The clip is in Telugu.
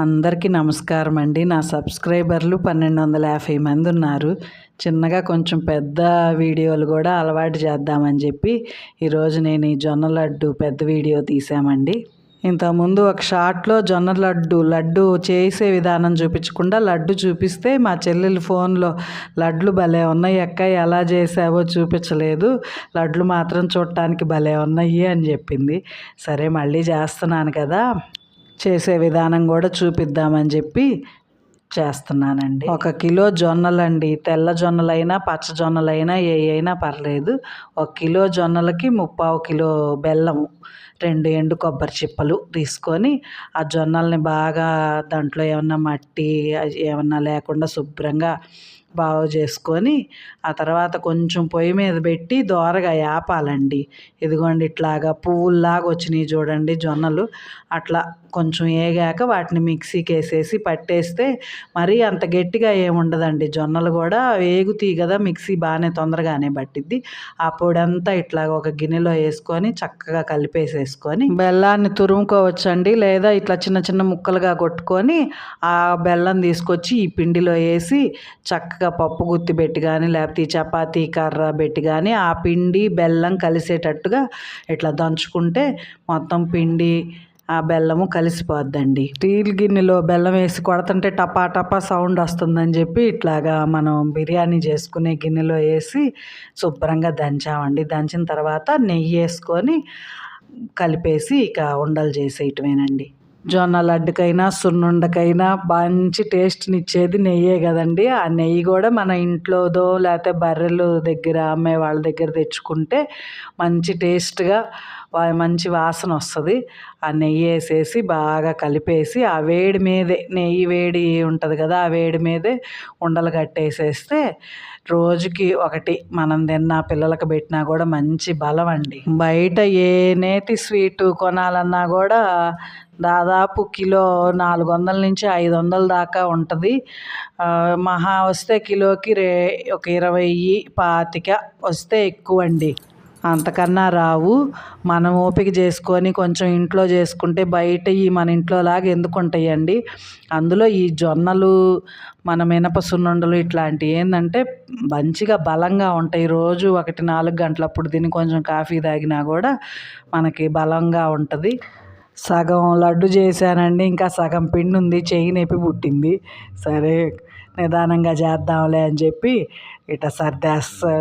అందరికీ నమస్కారం అండి. నా సబ్స్క్రైబర్లు 1250 మంది ఉన్నారు. చిన్నగా కొంచెం పెద్ద వీడియోలు కూడా అలవాటు చేద్దామని చెప్పి ఈరోజు నేను ఈ జొన్న లడ్డు పెద్ద వీడియో తీసామండి. ఇంతకుముందు ఒక షార్ట్లో జొన్న లడ్డు చేసే విధానం చూపించకుండా లడ్డు చూపిస్తే మా చెల్లెలు ఫోన్లో లడ్లు భలే ఉన్నాయి అక్క, ఎలా చేసావో చూపించలేదు, లడ్లు మాత్రం చూడటానికి భలే ఉన్నాయి అని చెప్పింది. సరే మళ్ళీ చేస్తున్నాను కదా, చేసే విధానం కూడా చూపిద్దామని చెప్పి చేస్తున్నానండి. 1 కిలో జొన్నలండి, తెల్ల జొన్నలైనా పచ్చ జొన్నలైనా ఏ అయినా పర్లేదు. 1 కిలో జొన్నలకి 3/4 కిలో బెల్లము, 2 ఎండు కొబ్బరి చిప్పలు తీసుకొని ఆ జొన్నల్ని బాగా దాంట్లో ఏమన్నా మట్టి ఏమన్నా లేకుండా శుభ్రంగా బాగు చేసుకొని ఆ తర్వాత కొంచెం పొయ్యి మీద పెట్టి దోరగా యాపాలండి. ఇదిగోండి ఇట్లాగా పువ్వుల్లాగా వచ్చినాయి చూడండి జొన్నలు. అట్లా కొంచెం ఏగాక వాటిని మిక్సీకి వేసేసి పట్టేస్తే మరీ అంత గట్టిగా ఏముండదండి. జొన్నలు కూడా వేగుతాయి కదా, మిక్సీ బాగానే తొందరగానే పట్టిద్ది. ఆ పొడి అంతా ఇట్లాగ ఒక గిన్నెలో వేసుకొని చక్కగా కలిపేసేసుకొని బెల్లాన్ని తురుముకోవచ్చండి, లేదా ఇట్లా చిన్న చిన్న ముక్కలుగా కొట్టుకొని ఆ బెల్లం తీసుకొచ్చి ఈ పిండిలో వేసి చక్కగా పప్పు గుత్తి పెట్టి కానీ లేకపోతే చపాతీ కర్ర పెట్టి కానీ ఆ పిండి బెల్లం కలిసేటట్టుగా ఇట్లా దంచుకుంటే మొత్తం పిండి ఆ బెల్లము కలిసిపోద్దండి. స్టీల్ గిన్నెలో బెల్లం వేసి కొడుతుంటే టపా టపా సౌండ్ వస్తుందని చెప్పి ఇట్లాగా మనం బిర్యానీ చేసుకునే గిన్నెలో వేసి శుభ్రంగా దంచామండి. దంచిన తర్వాత నెయ్యి వేసుకొని కలిపేసి ఇక ఉండలు చేసేయటమేనండి. జొన్న లడ్డుకైనా సున్నుండకైనా మంచి టేస్ట్ని ఇచ్చేది నెయ్యే కదండి. ఆ నెయ్యి కూడా మన ఇంట్లోదో లేకపోతే బర్రెలు దగ్గర అమ్మే వాళ్ళ దగ్గర తెచ్చుకుంటే మంచి టేస్ట్గా మంచి వాసన వస్తుంది. ఆ నెయ్యి వేసేసి బాగా కలిపేసి ఆ వేడి మీదే, నెయ్యి వేడి ఉంటుంది కదా, ఆ వేడి మీదే ఉండలు కట్టేసేస్తే రోజుకి ఒకటి మనం తిన్నా పిల్లలకు పెట్టినా కూడా మంచి బలం అండి. బయట ఏ నేతి స్వీటు కొనాలన్నా కూడా దాదాపు కిలో 400 నుంచి 500 దాకా ఉంటుంది. మహా వస్తే కిలోకి ఒక 20, 25 వస్తే ఎక్కువ అండి, అంతకన్నా రావు. మనం ఓపిక చేసుకొని కొంచెం ఇంట్లో చేసుకుంటే బయట మన ఇంట్లో లాగా ఎందుకు ఉంటాయండి. అందులో ఈ జొన్నలు మన మినప సున్నుండలు ఇట్లాంటివి ఏంటంటే మంచిగా బలంగా ఉంటాయి. రోజు 1-4 గంటలప్పుడు తిని కొంచెం కాఫీ తాగినా కూడా మనకి బలంగా ఉంటుంది. సగం లడ్డు చేశానండి, ఇంకా సగం పిండి ఉంది, చెయ్యి నొప్పి పుట్టింది. సరే నిదానంగా చేద్దాంలే అని చెప్పి ఇట్లా సర్దేస్తా